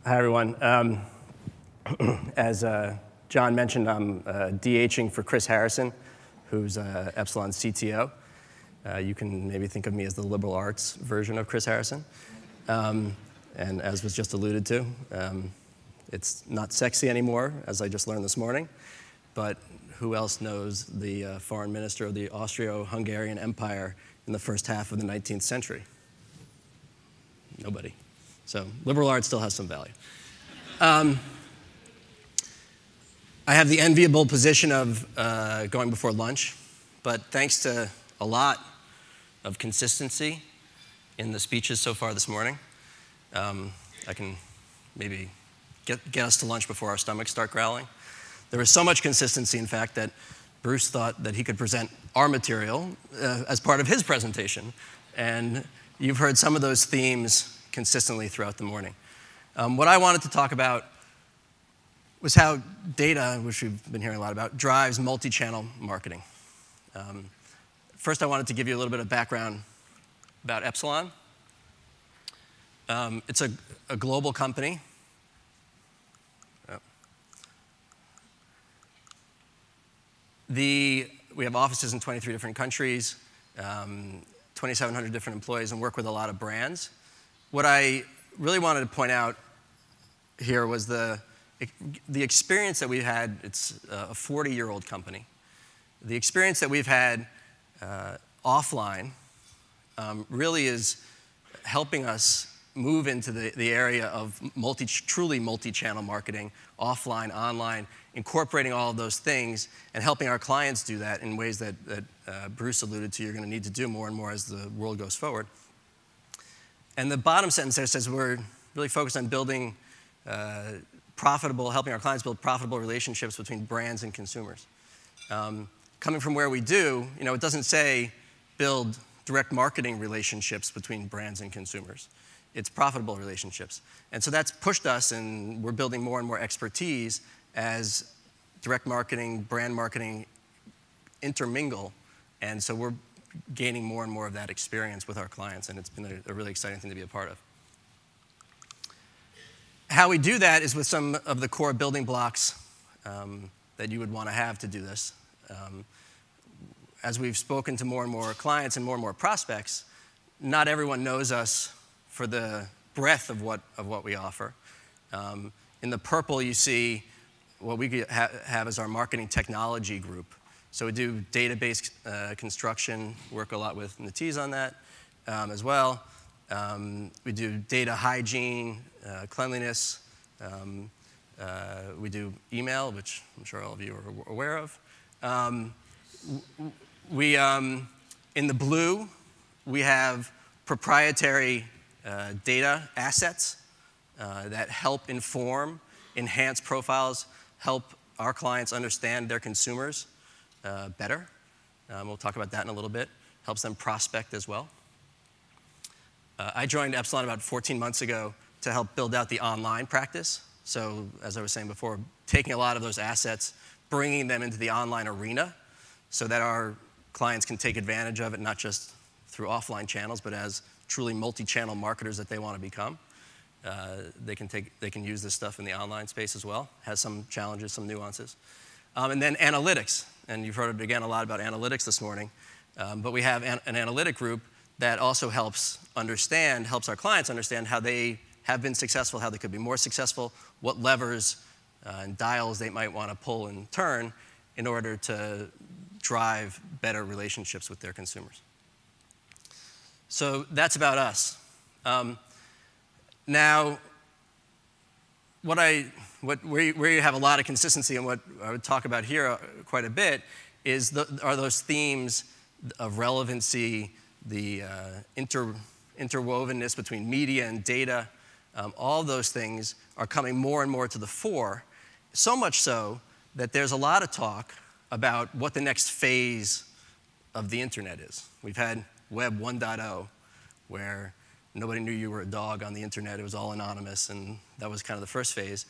Hi, everyone. As John mentioned, I'm DHing for Chris Harrison, who's Epsilon's CTO. You can maybe think of me as the liberal arts version of Chris Harrison. And as was just alluded to, it's not sexy anymore, as I just learned this morning. But who else knows the foreign minister of the Austro-Hungarian Empire in the first half of the 19th century? Nobody. So liberal arts still has some value. I have the enviable position of going before lunch, but thanks to a lot of consistency in the speeches so far this morning, I can maybe get us to lunch before our stomachs start growling. There was so much consistency, in fact, that Bruce thought that he could present our material as part of his presentation. And you've heard some of those themes consistently throughout the morning. What I wanted to talk about was how data, which we've been hearing a lot about, drives multi-channel marketing. First, I wanted to give you a little bit of background about Epsilon. It's a global company. We have offices in 23 different countries, 2,700 different employees, and work with a lot of brands. What I really wanted to point out here was the experience that we've had. It's a 40-year-old company. The experience that we've had offline really is helping us move into the area of truly multi-channel marketing, offline, online, incorporating all of those things and helping our clients do that in ways that Bruce alluded to you're going to need to do more and more as the world goes forward. And the bottom sentence there says we're really focused on building helping our clients build profitable relationships between brands and consumers. Coming from where we do, it doesn't say build direct marketing relationships between brands and consumers. It's profitable relationships. And so that's pushed us, and we're building more and more expertise as direct marketing, brand marketing intermingle. And so we're gaining more and more of that experience with our clients, and it's been a really exciting thing to be a part of. How we do that is with some of the core building blocks that you would want to have to do this. As we've spoken to more and more clients and more prospects, not everyone knows us for the breadth of what we offer. In the purple, you see what we have as our marketing technology group. So we do database construction, work a lot with Natiz on that as well. We do data hygiene, cleanliness. We do email, which I'm sure all of you are aware of. In the blue, we have proprietary data assets that help inform, enhance profiles, help our clients understand their consumers better. We'll talk about that in a little bit. Helps them prospect as well. I joined Epsilon about 14 months ago to help build out the online practice. So as I was saying before, taking a lot of those assets, bringing them into the online arena so that our clients can take advantage of it, not just through offline channels, but as truly multi-channel marketers that they want to become. They can use this stuff in the online space as well. Has some challenges, some nuances. And then analytics. And you've heard, again, a lot about analytics this morning. But we have an analytic group that also helps our clients understand how they have been successful, how they could be more successful, what levers and dials they might want to pull and turn in order to drive better relationships with their consumers. So that's about us. Now, where you have a lot of consistency and what I would talk about here quite a bit are those themes of relevancy, the interwovenness between media and data. All those things are coming more and more to the fore, so much so that there's a lot of talk about what the next phase of the internet is. We've had Web 1.0, where nobody knew you were a dog on the internet. It was all anonymous, and that was kind of the first phase.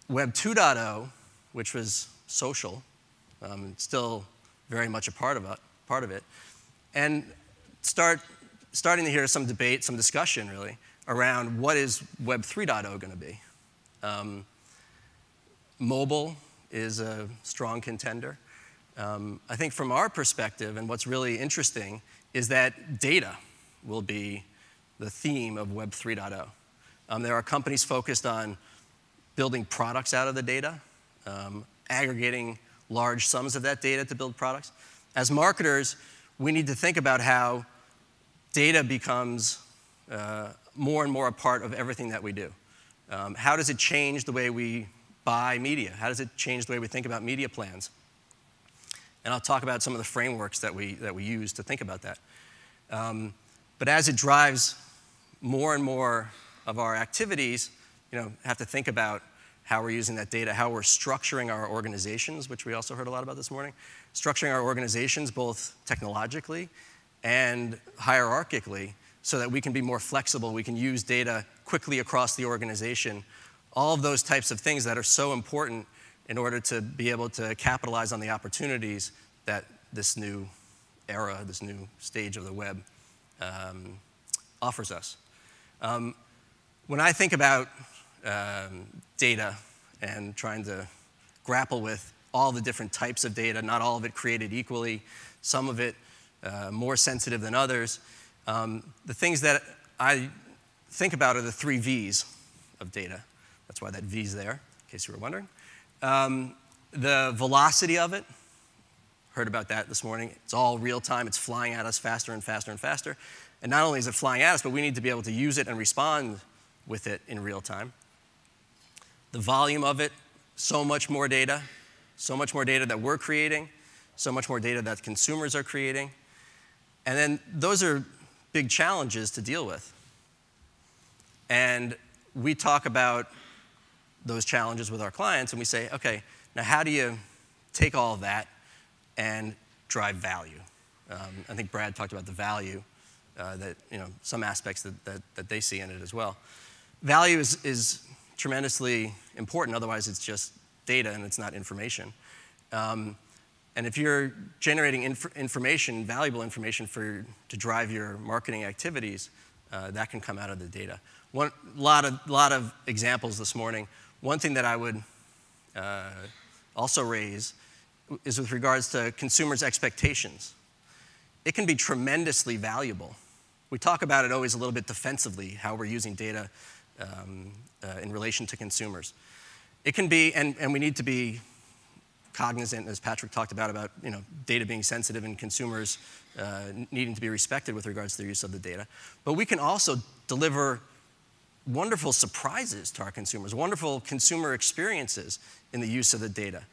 Web 2.0, which was social, still very much a part of it. And starting to hear some debate, some discussion, really, around what is Web 3.0 going to be. Mobile is a strong contender. I think from our perspective, and what's really interesting, is that data will be the theme of Web 3.0. There are companies focused on building products out of the data, aggregating large sums of that data to build products. As marketers, we need to think about how data becomes more and more a part of everything that we do. How does it change the way we buy media? How does it change the way we think about media plans? And I'll talk about some of the frameworks that we use to think about that. But as it drives more and more of our activities, have to think about how we're using that data, how we're structuring our organizations, which we also heard a lot about this morning. Structuring our organizations both technologically and hierarchically so that we can be more flexible, we can use data quickly across the organization. All of those types of things that are so important in order to be able to capitalize on the opportunities that this new era, this new stage of the web offers us. When I think about data and trying to grapple with all the different types of data, not all of it created equally, some of it more sensitive than others, the things that I think about are the 3 V's of data. That's why that V's there, in case you were wondering. The velocity of it, heard about that this morning. It's all real time. It's flying at us faster and faster and faster. And not only is it flying at us, but we need to be able to use it and respond with it in real time. The volume of it, so much more data that we're creating, so much more data that consumers are creating. And then those are big challenges to deal with. And we talk about those challenges with our clients, and we say, okay, now how do you take all of that and drive value? I think Brad talked about the value that, some aspects that they see in it as well. Value is tremendously important, otherwise it's just data and it's not information. And if you're generating information, valuable information to drive your marketing activities, that can come out of the data. A lot of examples this morning. One thing that I would also raise is with regards to consumers' expectations. It can be tremendously valuable. We talk about it always a little bit defensively, how we're using data in relation to consumers. It can be, and we need to be cognizant, as Patrick talked about data being sensitive and consumers needing to be respected with regards to their use of the data. But we can also deliver wonderful surprises to our consumers, wonderful consumer experiences in the use of the data.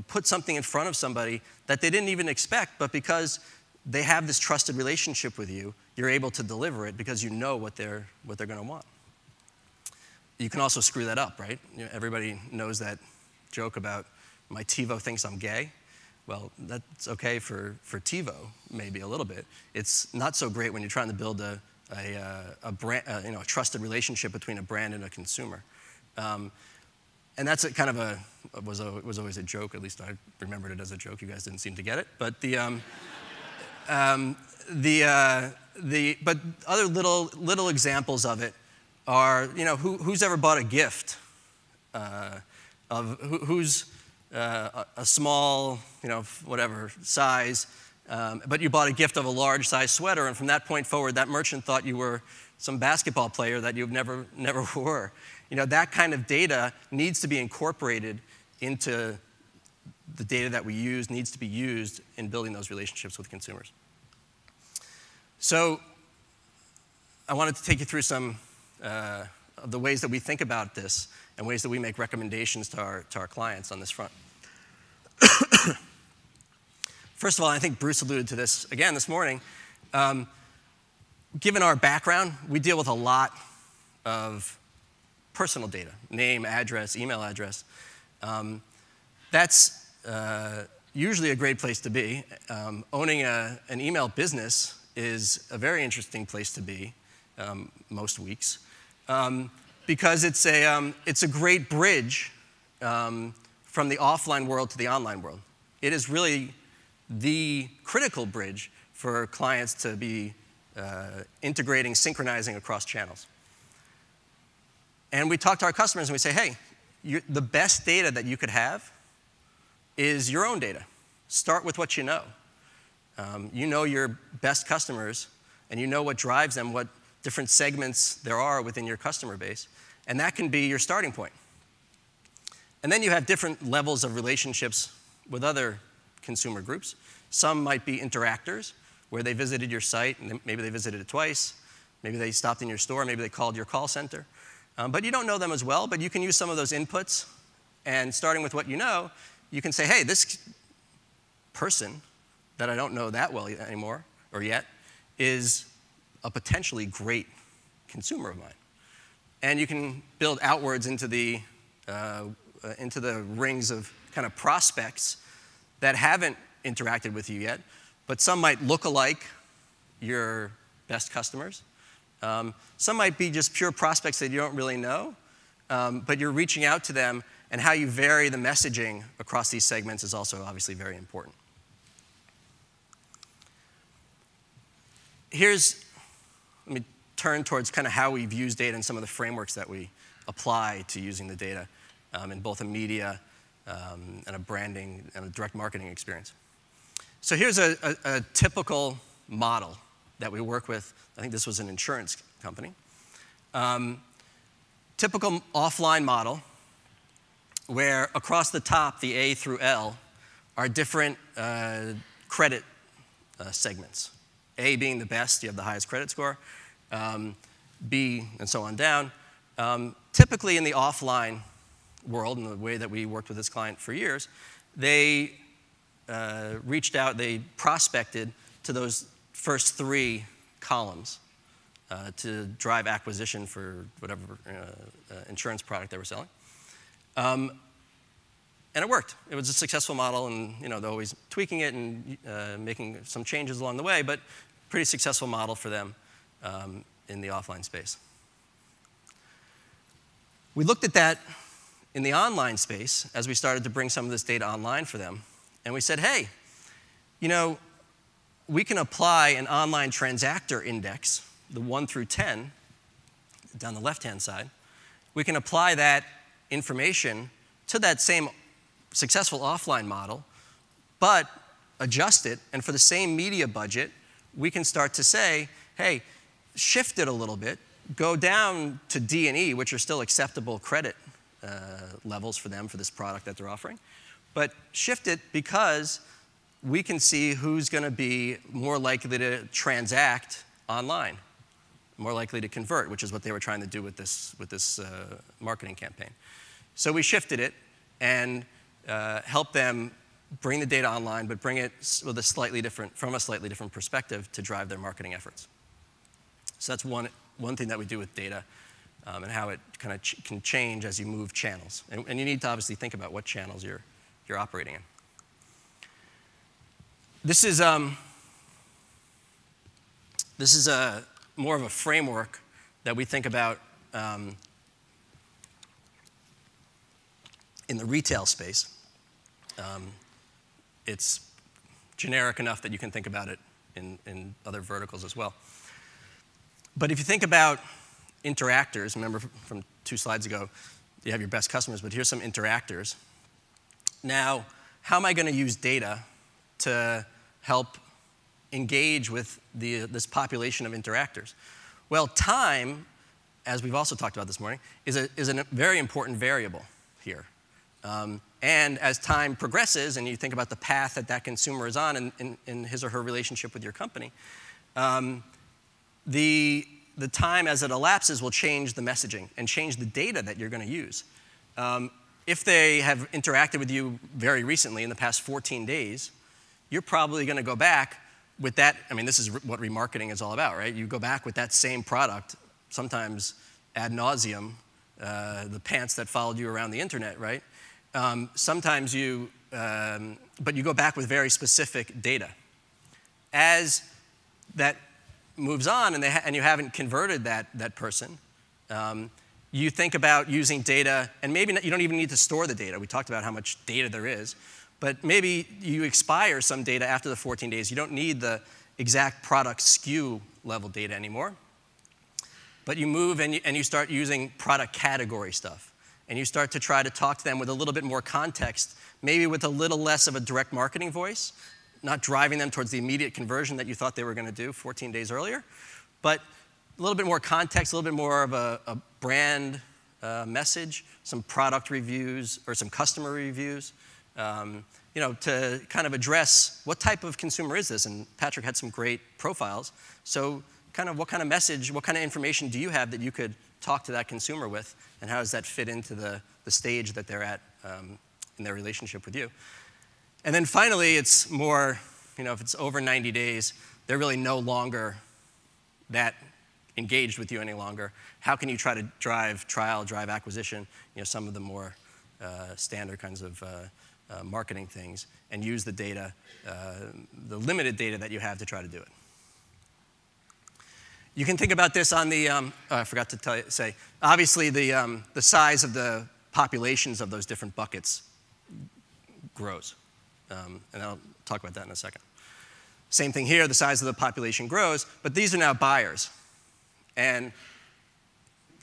Put something in front of somebody that they didn't even expect, but because they have this trusted relationship with you, you're able to deliver it because you know what they're going to want. You can also screw that up, right? Everybody knows that joke about my TiVo thinks I'm gay. Well, that's okay for TiVo, maybe a little bit. It's not so great when you're trying to build a brand, a trusted relationship between a brand and a consumer. And that's was always a joke. At least I remembered it as a joke. You guys didn't seem to get it. But but other little examples of it are, who's ever bought a gift of who's a small, whatever size, but you bought a gift of a large size sweater, and from that point forward, that merchant thought you were some basketball player that you never were. That kind of data needs to be incorporated into the data that we use, needs to be used in building those relationships with consumers. So I wanted to take you through some of the ways that we think about this and ways that we make recommendations to our clients on this front. First of all, I think Bruce alluded to this again this morning. Given our background, we deal with a lot of personal data, name, address, email address. That's usually a great place to be. Owning an email business is a very interesting place to be most weeks because it's a great bridge from the offline world to the online world. It is really the critical bridge for clients to be integrating, synchronizing across channels. And we talk to our customers and we say, hey, the best data that you could have is your own data. Start with what you know. You know your best customers, and you know what drives them, what different segments there are within your customer base, and that can be your starting point. And then you have different levels of relationships with other consumer groups. Some might be interactors, where they visited your site, and maybe they visited it twice, maybe they stopped in your store, maybe they called your call center. But you don't know them as well, but you can use some of those inputs, and starting with what you know, you can say, hey, this person that I don't know that well anymore, or yet, is a potentially great consumer of mine. And you can build outwards into the rings of kind of prospects that haven't interacted with you yet, but some might look alike your best customers. Some might be just pure prospects that you don't really know, but you're reaching out to them, and how you vary the messaging across these segments is also obviously very important. Let me turn towards kind of how we've used data and some of the frameworks that we apply to using the data in both a media and a branding and a direct marketing experience. So here's a typical model that we work with. I think this was an insurance company. Typical offline model where across the top, the A through L, are different credit segments. A being the best, you have the highest credit score. B, and so on down. Typically in the offline world, in the way that we worked with this client for years, they reached out, they prospected to those first three columns to drive acquisition for whatever insurance product they were selling. And it worked. It was a successful model, and they're always tweaking it and making some changes along the way, but pretty successful model for them in the offline space. We looked at that in the online space as we started to bring some of this data online for them, and we said, hey, we can apply an online transactor index, the 1 through 10, down the left-hand side. We can apply that information to that same successful offline model, but adjust it, and for the same media budget, we can start to say, hey, shift it a little bit, go down to D and E, which are still acceptable credit levels for them for this product that they're offering, but shift it because we can see who's going to be more likely to transact online, more likely to convert, which is what they were trying to do with this marketing campaign. So we shifted it and helped them bring the data online, but bring it with from a slightly different perspective to drive their marketing efforts. So that's one thing that we do with data and how it kind of can change as you move channels. And you need to obviously think about what channels you're operating in. This is more of a framework that we think about in the retail space. It's generic enough that you can think about it in other verticals as well. But if you think about interactors, remember from 2 slides ago, you have your best customers, but here's some interactors. Now, how am I going to use data to help engage with this population of interactors? Well, time, as we've also talked about this morning, is a very important variable here. And as time progresses, and you think about the path that consumer is on in his or her relationship with your company, the time as it elapses will change the messaging and change the data that you're going to use. If they have interacted with you very recently in the past 14 days, you're probably going to go back with that. I mean, this is what remarketing is all about, right? You go back with that same product, sometimes ad nauseum, the pants that followed you around the internet, right? Sometimes but you go back with very specific data. As that moves on and you haven't converted that person, you think about using data, and maybe you don't even need to store the data. We talked about how much data there is, but maybe you expire some data after the 14 days. You don't need the exact product SKU level data anymore. but you move and you start using product category stuff. And you start to try to talk to them with a little bit more context, maybe with a little less of a direct marketing voice, not driving them towards the immediate conversion that you thought they were going to do 14 days earlier, but a little bit more context, a little bit more of a brand message, some product reviews or some customer reviews, to kind of address what type of consumer is this. And Patrick had some great profiles. So kind of what kind of message, what kind of information do you have that you could talk to that consumer with, and how does that fit into the stage that they're at in their relationship with you? And then finally, it's more, if it's over 90 days, they're really no longer that engaged with you any longer. How can you try to drive trial, drive acquisition, some of the more standard kinds of marketing things, and use the data, the limited data that you have to try to do it. You can think about this on the, I forgot to say, obviously the size of the populations of those different buckets grows. And I'll talk about that in a second. Same thing here, the size of the population grows, but these are now buyers. And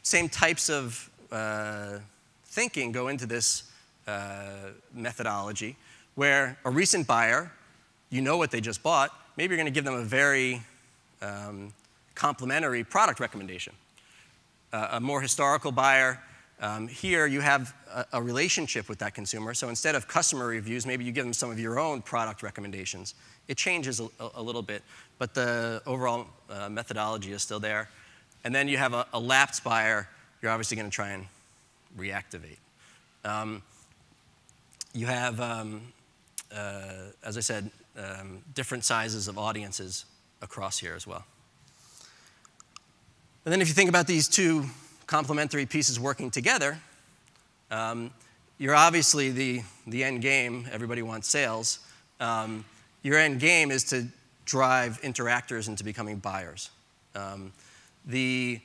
same types of thinking go into this methodology, where a recent buyer, you know what they just bought, maybe you're going to give them a very complementary product recommendation. A more historical buyer, here you have a relationship with that consumer, so instead of customer reviews, maybe you give them some of your own product recommendations. It changes a little bit, but the overall methodology is still there. And then you have a lapsed buyer, you're obviously going to try and reactivate. You have, as I said, different sizes of audiences across here as well. And then if you think about these two complementary pieces working together, you're obviously the end game. Everybody wants sales. Your end game is to drive interactors into becoming buyers. The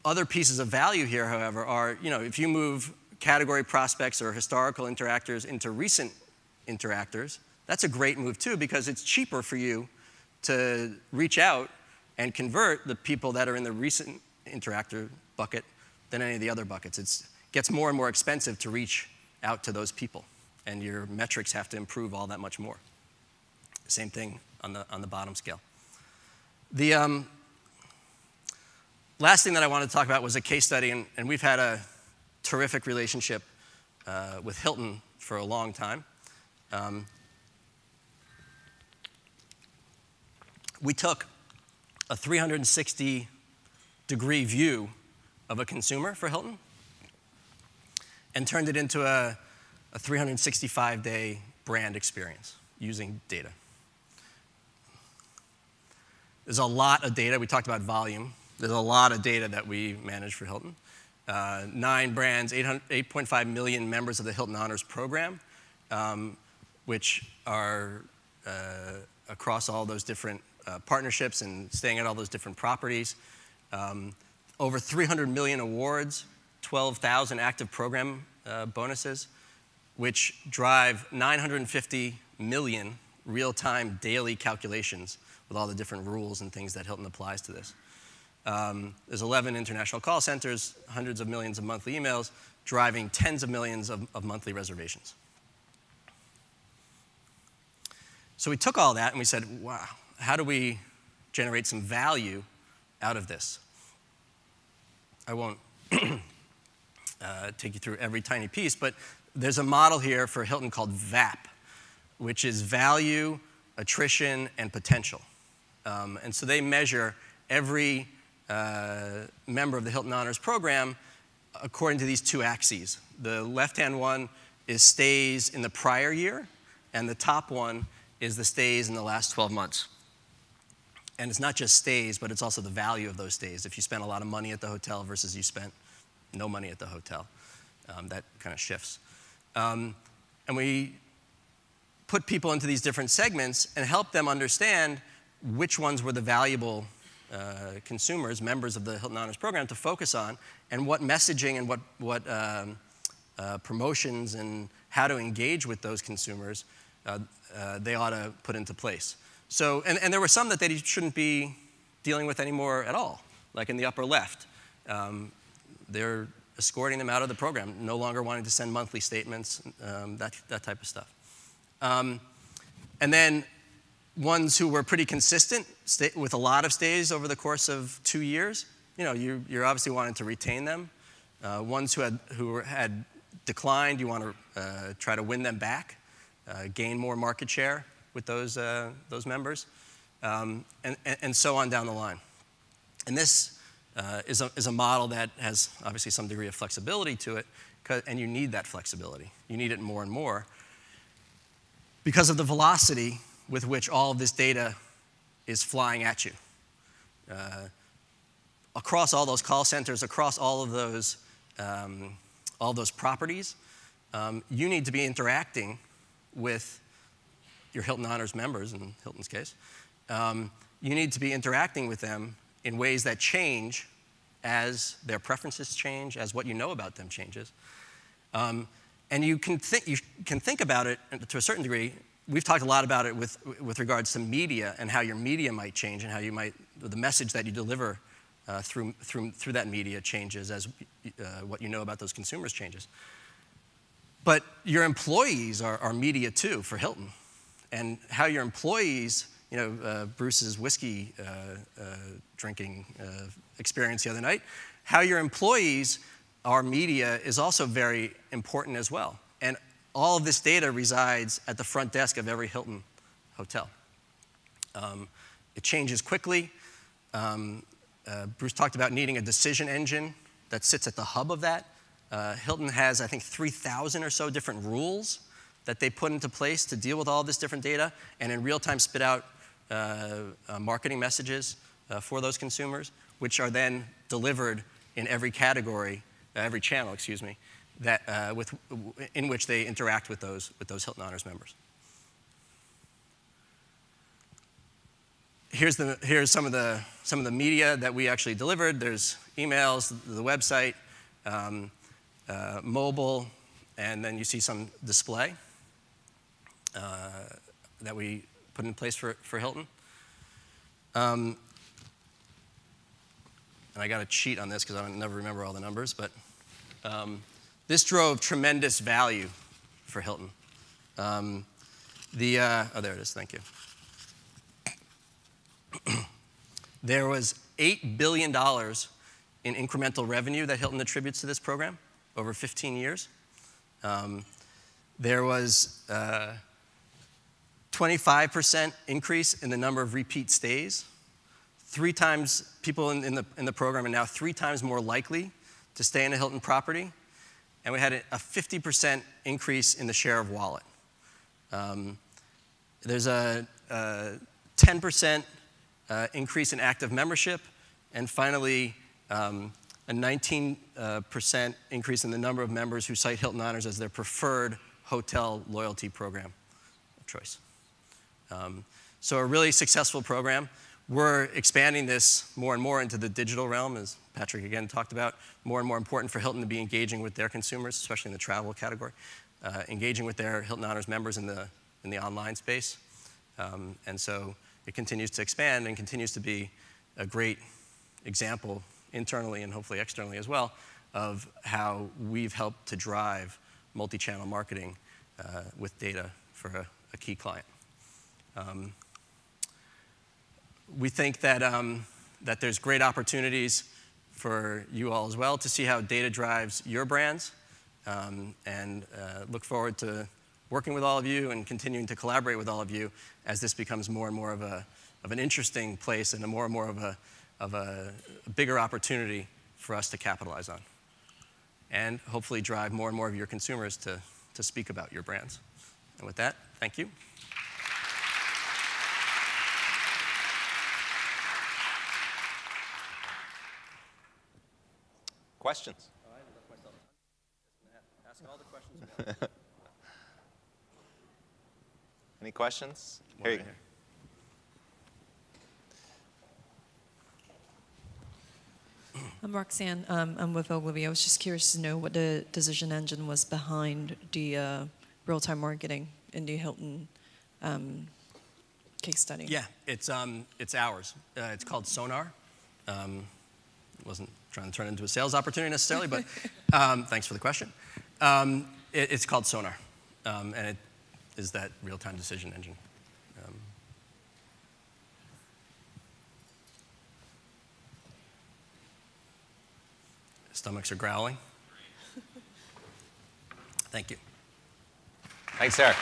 other pieces of value here, however, are, if you move category prospects or historical interactors into recent interactors, that's a great move too, because it's cheaper for you to reach out and convert the people that are in the recent interactor bucket than any of the other buckets. It gets more and more expensive to reach out to those people, and your metrics have to improve all that much more. Same thing on the bottom scale. The last thing that I wanted to talk about was a case study, and we've had a terrific relationship with Hilton for a long time. We took a 360-degree view of a consumer for Hilton and turned it into a 365-day brand experience using data. There's a lot of data. We talked about volume. There's a lot of data that we manage for Hilton. 9 brands, 8.5 million members of the Hilton Honors program, which are across all those different partnerships and staying at all those different properties. Over 300 million awards, 12,000 active program bonuses, which drive 950 million real-time daily calculations with all the different rules and things that Hilton applies to this. There's 11 international call centers, hundreds of millions of monthly emails, driving tens of millions of monthly reservations. So we took all that and we said, wow, how do we generate some value out of this? I won't take you through every tiny piece, but there's a model here for Hilton called VAP, which is value, attrition, and potential. And so they measure every member of the Hilton Honors program according to these 2 axes. The left-hand one is stays in the prior year, and the top one is the stays in the last 12 months. And it's not just stays, but it's also the value of those stays. If you spent a lot of money at the hotel versus you spent no money at the hotel, that kind of shifts. And we put people into these different segments and help them understand which ones were the valuable consumers, members of the Hilton Honors program to focus on, and what messaging and what promotions and how to engage with those consumers they ought to put into place. So, and there were some that they shouldn't be dealing with anymore at all. like in the upper left. They're escorting them out of the program, no longer wanting to send monthly statements, that type of stuff. And then ones who were pretty consistent with a lot of stays over the course of 2 years, you're obviously wanting to retain them. Ones who had declined, you want to try to win them back, gain more market share with those members, and so on down the line. And this is a model that has obviously some degree of flexibility to it, and you need that flexibility. You need it more and more because of the velocity with which all of this data is flying at you. Across all those call centers, across all of those properties, you need to be interacting with your Hilton Honors members, in Hilton's case. You need to be interacting with them in ways that change as their preferences change, as what you know about them changes. And you can think about it to a certain degree. We've talked a lot about it with regards to media and how your media might change and how the message that you deliver through that media changes as what you know about those consumers changes. But your employees are media too for Hilton. And how your employees, Bruce's whiskey drinking experience the other night, how your employees are media is also very important as well. And all of this data resides at the front desk of every Hilton hotel. It changes quickly. Bruce talked about needing a decision engine that sits at the hub of that. Hilton has, I think, 3,000 or so different rules that they put into place to deal with all this different data and in real time spit out marketing messages for those consumers, which are then delivered in every category, every channel, excuse me, in which they interact with those Hilton Honors members. Here's some of the media that we actually delivered. There's emails, the website, mobile, and then you see some display that we put in place for Hilton. And I got to cheat on this because I never remember all the numbers, but this drove tremendous value for Hilton. Oh, there it is, thank you. There was $8 billion in incremental revenue that Hilton attributes to this program over 15 years. There was 25% increase in the number of repeat stays. 3 times people in the program are now 3 times more likely to stay in a Hilton property. And we had a 50% increase in the share of wallet. There's a 10% increase in active membership. And finally, a 19% increase in the number of members who cite Hilton Honors as their preferred hotel loyalty program of choice. So a really successful program. We're expanding this more and more into the digital realm, as Patrick again talked about. More and more important for Hilton to be engaging with their consumers, especially in the travel category, engaging with their Hilton Honors members in the online space. And so it continues to expand and continues to be a great example internally and hopefully externally as well of how we've helped to drive multi-channel marketing with data for a key client. We think that, that there's great opportunities for you all as well to see how data drives your brands, and look forward to working with all of you and continuing to collaborate with all of you as this becomes more and more of an interesting place and more and more of a bigger opportunity for us to capitalize on. And hopefully drive more and more of your consumers to speak about your brands. And with that, thank you. Questions? Oh, I left myself ask all the questions you want. Any questions? Here you go. I'm Roxanne. I'm with Ogilvy. I was just curious to know what the decision engine was behind the real-time marketing in the Hilton case study. Yeah, it's ours. It's called Sonar. wasn't trying to turn it into a sales opportunity necessarily, but thanks for the question. It's called Sonar, and it is that real-time decision engine. Stomachs are growling. Thank you. Thanks, Sarah.